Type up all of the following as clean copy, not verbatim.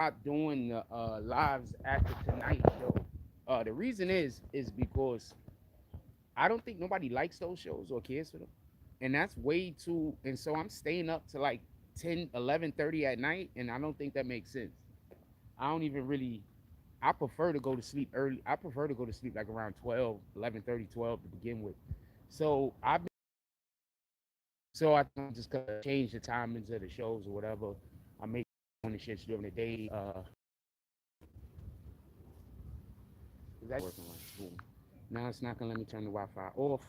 stop doing the lives at the Tonight Show. The reason is because I don't think nobody likes those shows or cares for them. And that's way too, and so I'm staying up to like 10, 11:30 at night, and I don't think that makes sense. I don't even really, I prefer to go to sleep early. I prefer to go to sleep like around 12, 11:30, 12 to begin with. So I've been, so I think I'm just gonna change the timings of the shows or whatever. I make on the shits during the day. That's working right. Boom. Now it's not gonna let me turn the Wi-Fi off.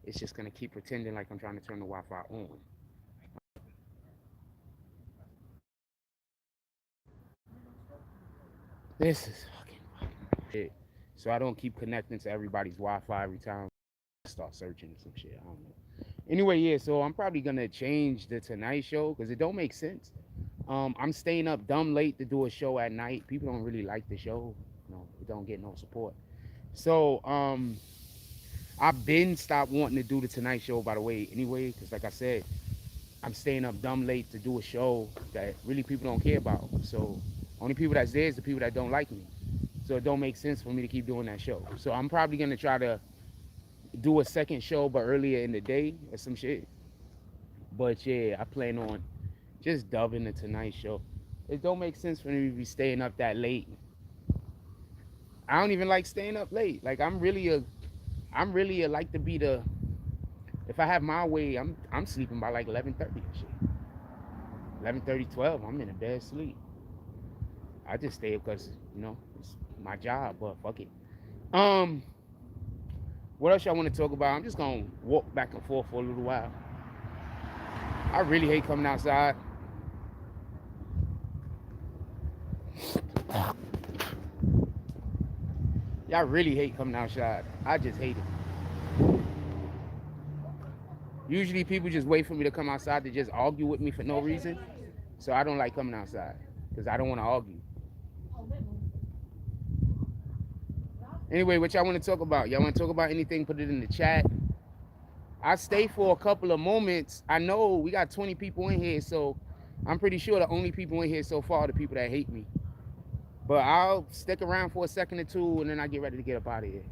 It's just gonna keep pretending like I'm trying to turn the Wi-Fi on. This is fucking shit. So I don't keep connecting to everybody's Wi-Fi every time I start searching some shit. I don't know. Anyway, yeah. So I'm probably gonna change the Tonight Show because it don't make sense. I'm staying up dumb late to do a show at night. People don't really like the show. It don't get no support. So I've been stopped wanting to do the Tonight Show by the way. Anyway, because like I said, I'm staying up dumb late to do a show that really people don't care about. So only people that's there is the people that don't like me. So it don't make sense for me to keep doing that show. So I'm probably gonna try to do a second show, but earlier in the day or some shit. But yeah, I plan on just dubbing the Tonight Show. It don't make sense for me to be staying up that late. I don't even like staying up late. Like I'm really a like to be the. If I have my way, I'm sleeping by like 11:30 and shit. 11:30, 12. I'm in a bed sleep. I just stay up because it's my job. But fuck it. Um, what else y'all want to talk about? I'm just gonna walk back and forth for a little while. I really hate coming outside. Y'all really hate coming outside. I just hate it. Usually people just wait for me to come outside to just argue with me for no reason. So I don't like coming outside because I don't want to argue. Anyway, what y'all want to talk about? Y'all want to talk about anything? Put it in the chat. I stay for a couple of moments. I know we got 20 people in here, so I'm pretty sure the only people in here so far are the people that hate me. But I'll stick around for a second or two, and then I get ready to get up out of here.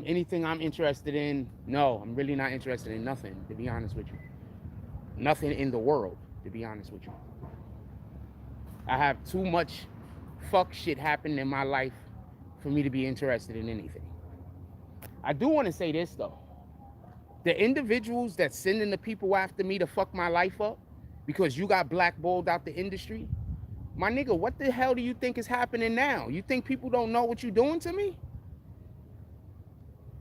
Anything I'm interested in? No, I'm really not interested in nothing, to be honest with you. Nothing in the world, to be honest with you. I have too much fuck shit happening in my life for me to be interested in anything. I do want to say this though. The individuals that sending the people after me to fuck my life up because you got blackballed out the industry, my nigga, what the hell do you think is happening now? You think people don't know what you're doing to me?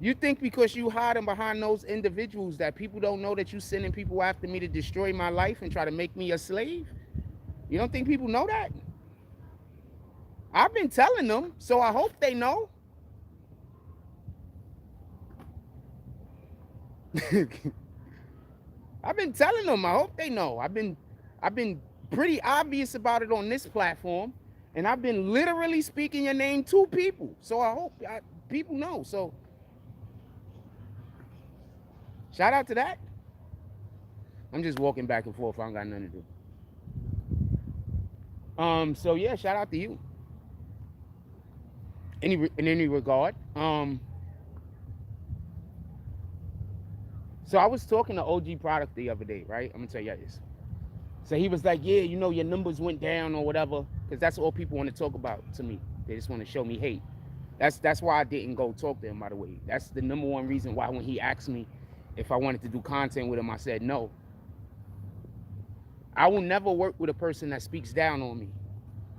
You think because you hiding behind those individuals that people don't know that you sending people after me to destroy my life and try to make me a slave? You don't think people know that? I've been telling them, so I hope they know. I've been telling them, I hope they know. I've been pretty obvious about it on this platform, and I've been literally speaking your name to people. So I hope people know. So shout out to that. I'm just walking back and forth. I don't got nothing to do. So yeah, shout out to you. In any regard. So I was talking to OG Product the other day, right? I'm gonna tell you this. So he was like, yeah, your numbers went down or whatever, because that's all people want to talk about to me. They just want to show me hate. That's why I didn't go talk to him, by the way. That's the number one reason why when he asked me if I wanted to do content with him, I said no. I will never work with a person that speaks down on me,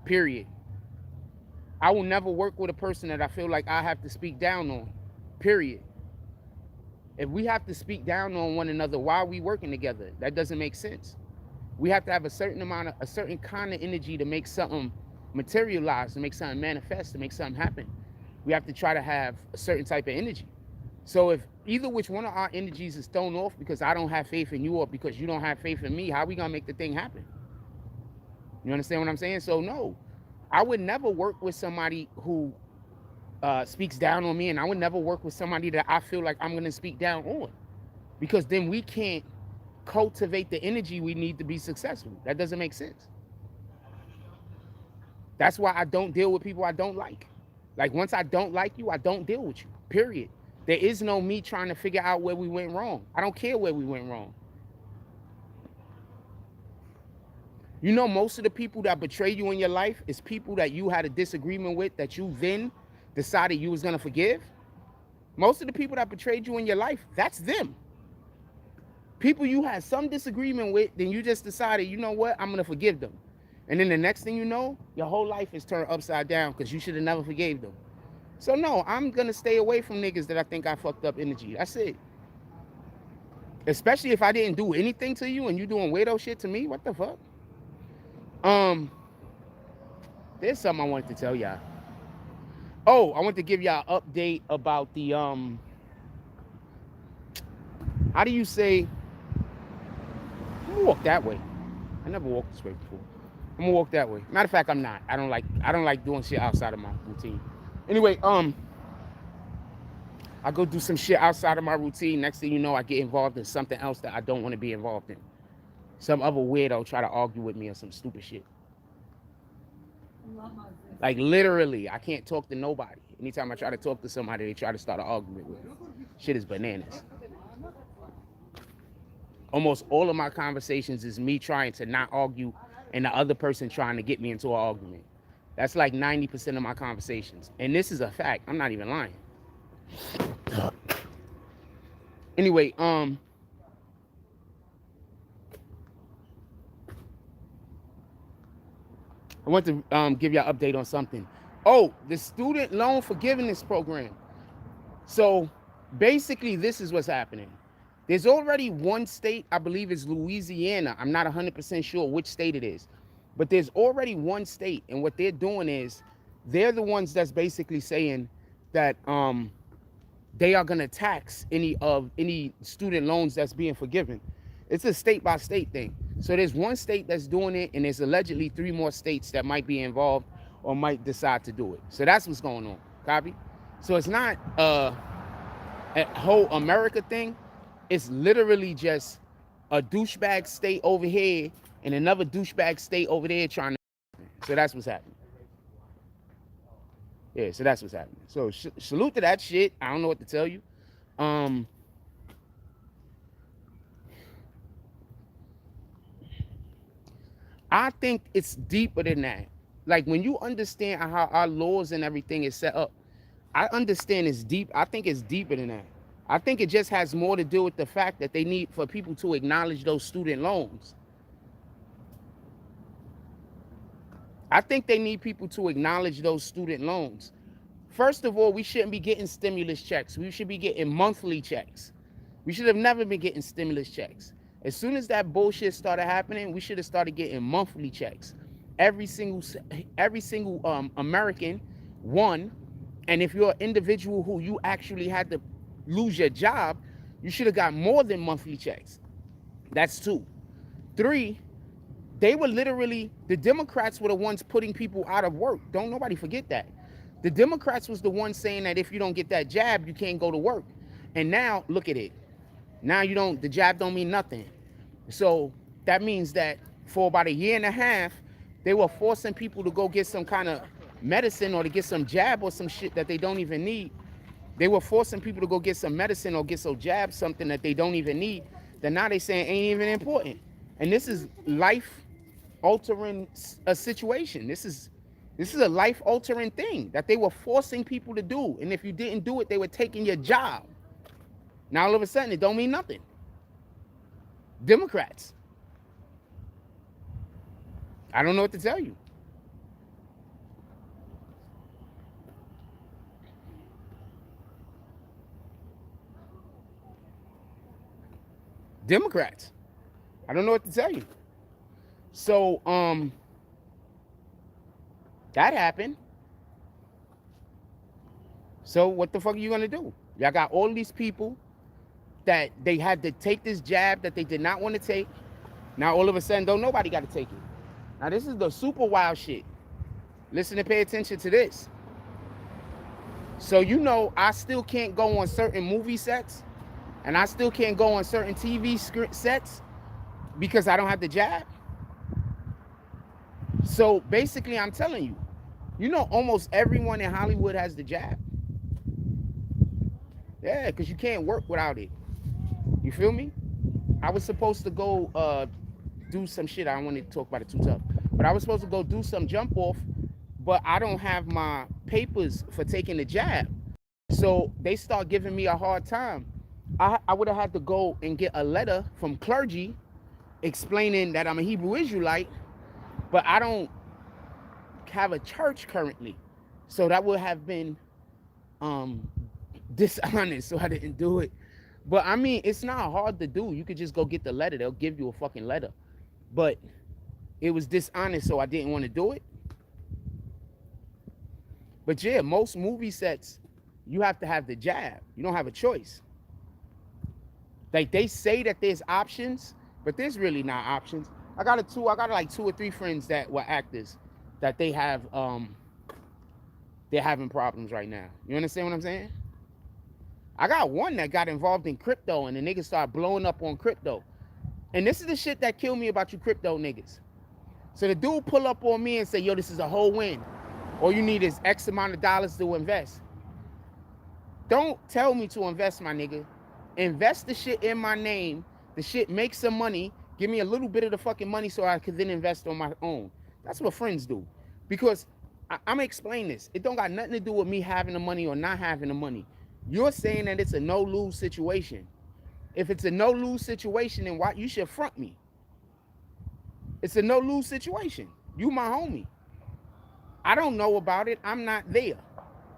period. I will never work with a person that I feel like I have to speak down on, period. If we have to speak down on one another, why are we working together? That doesn't make sense. We have to have a certain kind of energy to make something materialize, to make something manifest, to make something happen. We have to try to have a certain type of energy. So if either which one of our energies is thrown off because I don't have faith in you or because you don't have faith in me, how are we gonna make the thing happen? You understand what I'm saying? So no, I would never work with somebody who speaks down on me, and I would never work with somebody that I feel like I'm gonna speak down on, because then we can't cultivate the energy we need to be successful. That doesn't make sense. That's why I don't deal with people I don't like. Like, once I don't like you, I don't deal with you, period. There is no me trying to figure out where we went wrong. I don't care where we went wrong. You know, most of the people that betray you in your life is people that you had a disagreement with that you then decided you was going to forgive. Most of the people that betrayed you in your life, that's them. People you had some disagreement with, then you just decided, you know what, I'm going to forgive them. And then the next thing you know, your whole life is turned upside down because you should have never forgave them. So no, I'm going to stay away from niggas that I think I fucked up energy. That's it. Especially if I didn't do anything to you and you doing weirdo shit to me. What the fuck? There's something I wanted to tell y'all. Oh, I want to give y'all an update about the, how do you say, I'm gonna walk that way. I never walked this way before. I'm gonna walk that way. Matter of fact, I'm not. I don't like doing shit outside of my routine. Anyway, I go do some shit outside of my routine. Next thing you know, I get involved in something else that I don't want to be involved in. Some other weirdo try to argue with me or some stupid shit. Like, literally, I can't talk to nobody. Anytime I try to talk to somebody, they try to start an argument with me. Shit is bananas. Almost all of my conversations is me trying to not argue and the other person trying to get me into an argument. That's like 90% of my conversations. And this is a fact. I'm not even lying. Anyway, I want to give you an update on something. Oh, the student loan forgiveness program. So basically, this is what's happening. There's already one state, I believe it's Louisiana. I'm not 100% sure which state it is. But there's already one state. And what they're doing is they're the ones that's basically saying that they are going to tax any student loans that's being forgiven. It's a state-by-state thing. So there's one state that's doing it, and there's allegedly 3 more states that might be involved or might decide to do it. So that's what's going on. Copy? So it's not a whole America thing. It's literally just a douchebag state over here and another douchebag state over there trying to. So that's what's happening. Yeah, so that's what's happening. So salute to that shit. I don't know what to tell you. I think it's deeper than that. Like, when you understand how our laws and everything is set up, I understand it's deep. I think it's deeper than that. I think it just has more to do with the fact that they need for people to acknowledge those student loans. I think they need people to acknowledge those student loans. First of all, we shouldn't be getting stimulus checks. We should be getting monthly checks. We should have never been getting stimulus checks. As soon as that bullshit started happening, we should have started getting monthly checks. Every single American, one. And if you're an individual who you actually had to lose your job, you should have got more than monthly checks. That's 2. 3, they were literally, the Democrats were the ones putting people out of work. Don't nobody forget that. The Democrats was the ones saying that if you don't get that jab, you can't go to work. And now, look at it. Now the jab don't mean nothing. So that means that for about a year and a half, they were forcing people to go get some kind of medicine or to get some jab or some shit that they don't even need. They were forcing people to go get some medicine or get some jab, something that they don't even need, that now they saying ain't even important. And this is life-altering a situation. This is a life-altering thing that they were forcing people to do. And if you didn't do it, they were taking your job. Now all of a sudden, it don't mean nothing. Democrats. I don't know what to tell you. Democrats. I don't know what to tell you. So, that happened. So what the fuck are you gonna do? Y'all got all these people that they had to take this jab that they did not want to take. Now all of a sudden, don't nobody got to take it. Now this is the super wild shit. Listen and pay attention to this. So you know, I still can't go on certain movie sets, and I still can't go on certain TV sets Because I don't have the jab. So basically, I'm telling you, you know, almost everyone in Hollywood has the jab. Yeah, because you can't work without it. You feel me? I was supposed to go do some shit. I don't want to talk about it too tough. But I was supposed to go do some jump off, but I don't have my papers for taking the jab. So they start giving me a hard time. I would have had to go and get a letter from clergy explaining that I'm a Hebrew Israelite, but I don't have a church currently. So that would have been dishonest, so I didn't do it. But I mean, it's not hard to do. You could just go get the letter. They'll give you a fucking letter. But it was dishonest, so I didn't want to do it. But yeah, most movie sets, you have to have the jab. You don't have a choice. Like they say that there's options, but there's really not options. I got like 2 or 3 friends that were actors that they have they're having problems right now. You understand what I'm saying? I got one that got involved in crypto and the niggas started blowing up on crypto. And this is the shit that killed me about you crypto niggas. So the dude pull up on me and say, yo, this is a whole win. All you need is X amount of dollars to invest. Don't tell me to invest, my nigga. Invest the shit in my name. The shit makes some money. Give me a little bit of the fucking money so I can then invest on my own. That's what friends do. Because I'm going to explain this. It don't got nothing to do with me having the money or not having the money. You're saying that it's a no-lose situation. If it's a no-lose situation, then why you should front me? It's a no-lose situation. You my homie. I don't know about it. I'm not there.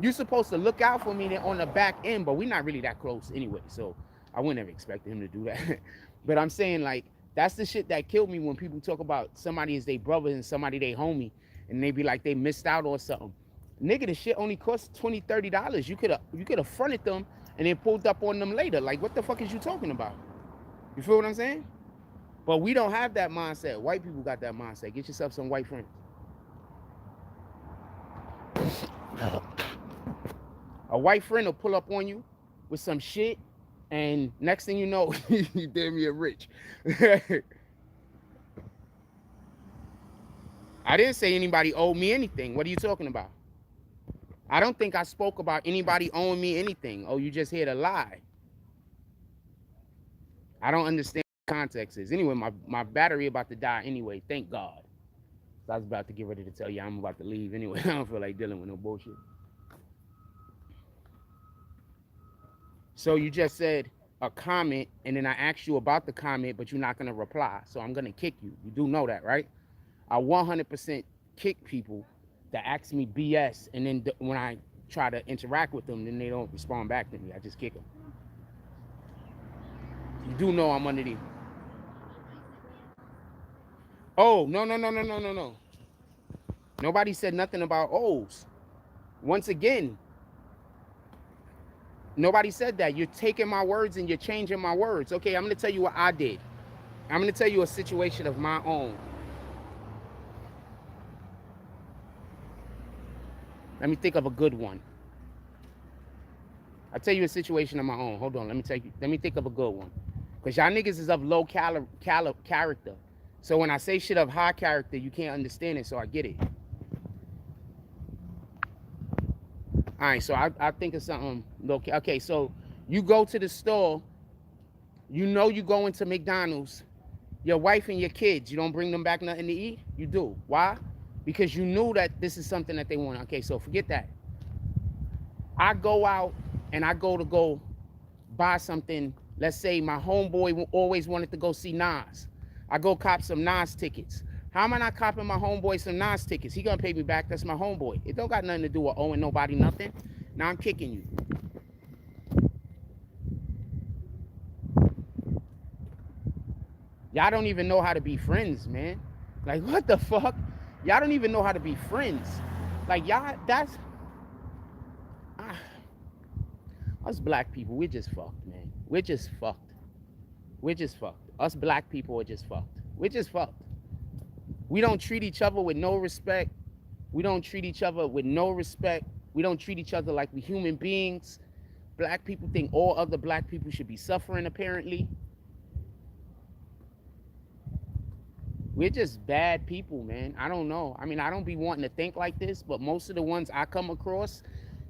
You're supposed to look out for me on the back end, but we're not really that close anyway. So I wouldn't have expected him to do that. But I'm saying, like, that's the shit that killed me when people talk about somebody is their brother and somebody they homie, and they be like they missed out on something. Nigga, the shit only cost $20, $30. You could have fronted them and then pulled up on them later. Like, what the fuck is you talking about? You feel what I'm saying? But we don't have that mindset. White people got that mindset. Get yourself some white friends. A white friend will pull up on you with some shit, and next thing you know, you damn near rich. I didn't say anybody owed me anything. What are you talking about? I don't think I spoke about anybody owing me anything. Oh, you just here to lie. I don't understand what context is. Anyway, my battery about to die anyway. Thank God. So I was about to get ready to tell you I'm about to leave anyway. I don't feel like dealing with no bullshit. So you just said a comment, and then I asked you about the comment, but you're not going to reply. So I'm going to kick you. You do know that, right? I 100% kick people that ask me BS, and then when I try to interact with them, then they don't respond back to me. I just kick them. You do know I'm under the... Oh, no. Nobody said nothing about O's. Once again, nobody said that. You're taking my words and you're changing my words. Okay, I'm going to tell you what I did. I'm going to tell you a situation of my own. Let me think of a good one. I'll tell you a situation of my own. Hold on. Let me think of a good one. Because y'all niggas is of low character. So when I say shit of high character, you can't understand it, so I get it. All right, so I think of something low. Okay, so you go to the store. You know you go into McDonald's. Your wife and your kids, you don't bring them back nothing to eat? You do. Why? Because you knew that this is something that they want. Okay, so forget that. I go out and I go buy something. Let's say my homeboy always wanted to go see Nas. I go cop some Nas tickets. How am I not copping my homeboy some Nas tickets? He gonna pay me back. That's my homeboy. It don't got nothing to do with owing nobody nothing. Now I'm kicking you. Y'all don't even know how to be friends, man. Like, what the fuck? Y'all don't even know how to be friends. Like, y'all, that's... us black people, we're just fucked, man. We're just fucked. We're just fucked. Us black people are just fucked. We're just fucked. We don't treat each other with no respect. We don't treat each other with no respect. We don't treat each other like we human beings. Black people think all other black people should be suffering, apparently. We're just bad people, man. I don't know. I mean, I don't be wanting to think like this, but most of the ones I come across,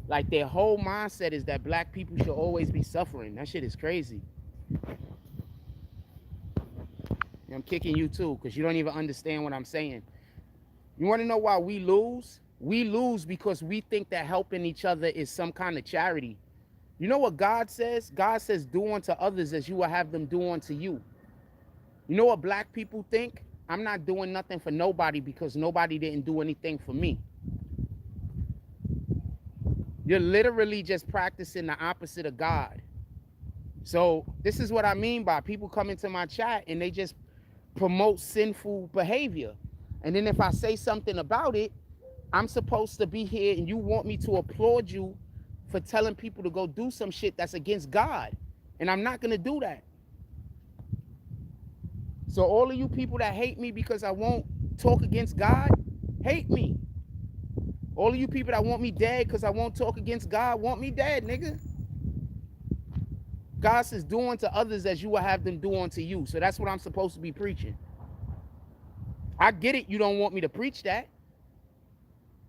like their whole mindset is that black people should always be suffering. That shit is crazy. I'm kicking you too, because you don't even understand what I'm saying. You want to know why we lose? We lose because we think that helping each other is some kind of charity. You know what God says? God says, do unto others as you will have them do unto you. You know what black people think? I'm not doing nothing for nobody because nobody didn't do anything for me. You're literally just practicing the opposite of God. So this is what I mean by people come into my chat and they just promote sinful behavior. And then if I say something about it, I'm supposed to be here and you want me to applaud you for telling people to go do some shit that's against God. And I'm not going to do that. So all of you people that hate me because I won't talk against God, hate me. All of you people that want me dead because I won't talk against God, want me dead, nigga. God says, do unto others as you will have them do unto you. So that's what I'm supposed to be preaching. I get it, you don't want me to preach that.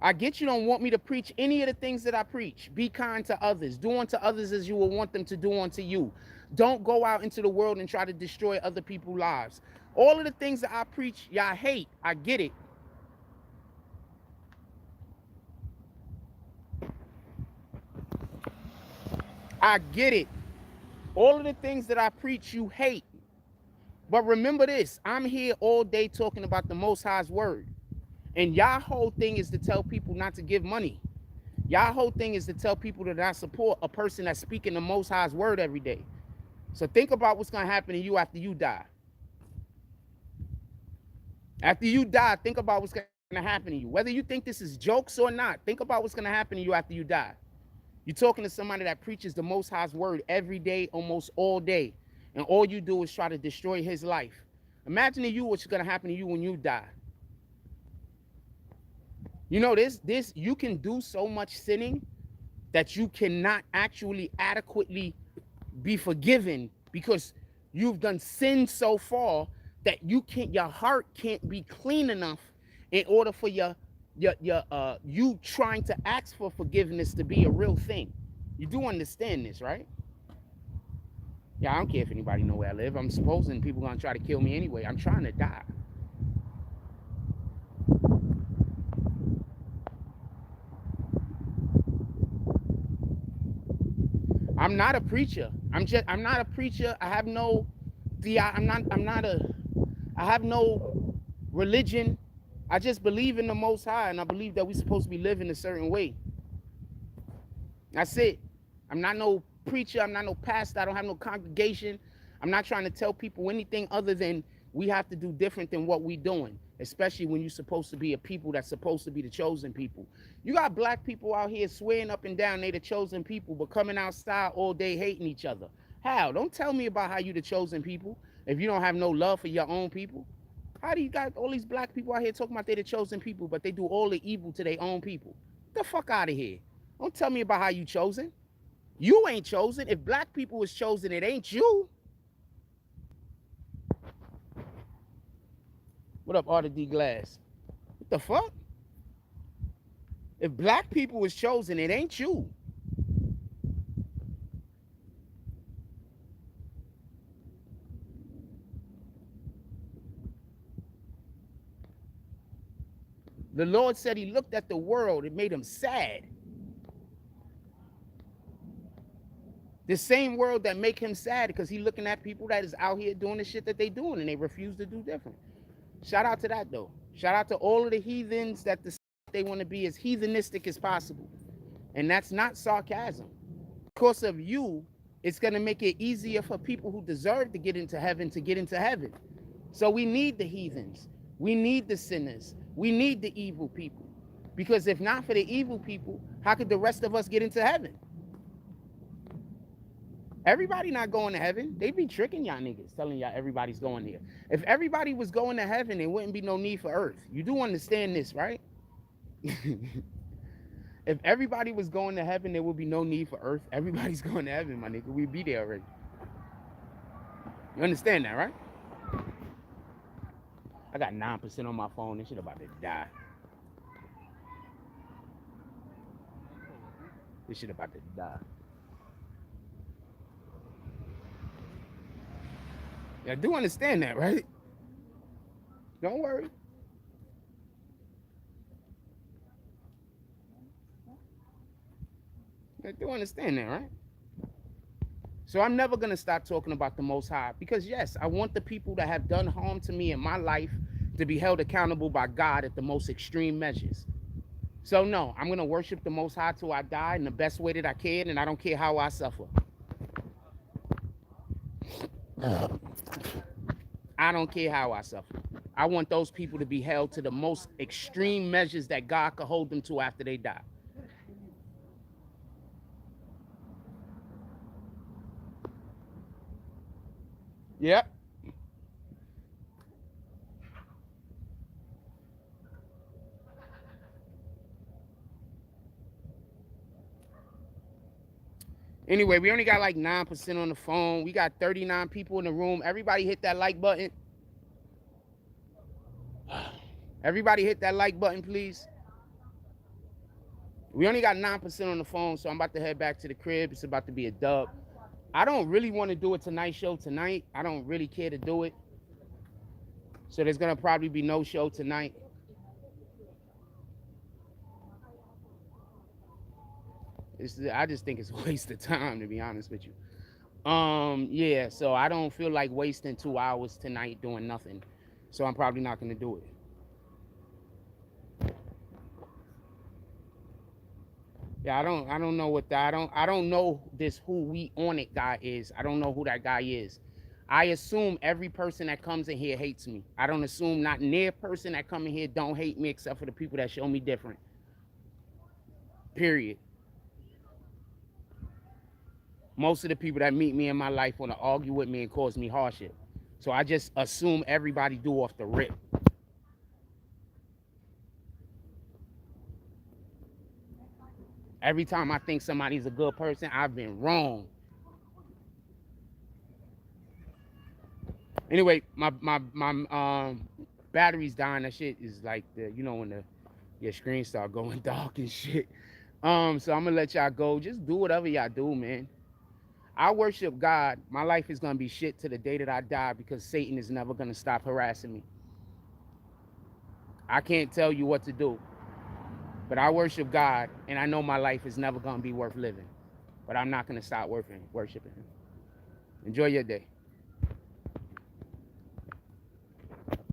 I get you don't want me to preach any of the things that I preach. Be kind to others. Do unto others as you will want them to do unto you. Don't go out into the world and try to destroy other people's lives. All of the things that I preach, y'all hate. I get it. I get it. All of the things that I preach, you hate. But remember this, I'm here all day talking about the Most High's word. And y'all whole thing is to tell people not to give money. Y'all whole thing is to tell people to not support a person that's speaking the Most High's word every day. So think about what's going to happen to you after you die. After you die, think about what's going to happen to you. Whether you think this is jokes or not, think about what's going to happen to you after you die. You're talking to somebody that preaches the Most High's word every day, almost all day. And all you do is try to destroy his life. Imagine to you what's going to happen to you when you die. You know, you can do so much sinning that you cannot actually adequately be forgiven because you've done sin so far that your heart can't be clean enough in order for you trying to ask for forgiveness to be a real thing. You do understand this, right? Yeah, I don't care if anybody know where I live. I'm supposing people are gonna try to kill me anyway. I'm trying to die. I'm not a preacher. I'm not a preacher. I have no I have no religion. I just believe in the Most High, and I believe that we're supposed to be living a certain way. That's it. I'm not no preacher. I'm not no pastor. I don't have no congregation. I'm not trying to tell people anything other than we have to do different than what we're doing, especially when you're supposed to be a people that's supposed to be the chosen people. You got black people out here swearing up and down they the chosen people, but coming outside all day hating each other. How? Don't tell me about how you the chosen people if you don't have no love for your own people. How do you got all these black people out here talking about they the chosen people, but they do all the evil to their own people? Get the fuck out of here. Don't tell me about how you chosen. You ain't chosen. If black people was chosen, it ain't you. What up, Arthur D. Glass? What the fuck? If black people was chosen, it ain't you. The Lord said he looked at the world, it made him sad. The same world that make him sad because he looking at people that is out here doing the shit that they doing and they refuse to do different. Shout out to that though. Shout out to all of the heathens that they want to be as heathenistic as possible. And that's not sarcasm. Because of you, it's going to make it easier for people who deserve to get into heaven to get into heaven. So we need the heathens. We need the sinners. We need the evil people. Because if not for the evil people, how could the rest of us get into heaven? Everybody not going to heaven. They be tricking y'all niggas, telling y'all everybody's going there. If everybody was going to heaven, there wouldn't be no need for earth. You do understand this, right? If everybody was going to heaven, there would be no need for earth. Everybody's going to heaven, my nigga. We'd be there already. You understand that, right? I got 9% on my phone. This shit about to die. This shit about to die. I do understand that, right? Don't worry. I do understand that, right? So I'm never going to stop talking about the Most High because, yes, I want the people that have done harm to me in my life to be held accountable by God at the most extreme measures. So, no, I'm going to worship the Most High till I die in the best way that I can, and I don't care how I suffer. I don't care how I suffer. I want those people to be held to the most extreme measures that God could hold them to after they die. Yep. Anyway, we only got like 9% on the phone. We got 39 people in the room. Everybody hit that like button. Everybody hit that like button, please. We only got 9% on the phone, so I'm about to head back to the crib. It's about to be a dub. I don't really want to do a Tonight Show tonight. I don't really care to do it. So there's going to probably be no show tonight. I just think it's a waste of time, to be honest with you. Yeah, so I don't feel like wasting 2 hours tonight doing nothing. So I'm probably not going to do it. Yeah, I don't know what that I don't know this who we on it guy is. I don't know who that guy is. I assume every person that comes in here hates me. I don't assume not near person that come in here don't hate me except for the people that show me different. Period. Most of the people that meet me in my life want to argue with me and cause me hardship. So I just assume everybody do off the rip. Every time I think somebody's a good person, I've been wrong. Anyway, my battery's dying. That shit is like the, you know, when your screen start going dark and shit. So I'm gonna let y'all go. Just do whatever y'all do, man. I worship God. My life is gonna be shit to the day that I die because Satan is never gonna stop harassing me. I can't tell you what to do, but I worship God, and I know my life is never gonna be worth living. But I'm not gonna stop worshiping Him. Enjoy your day.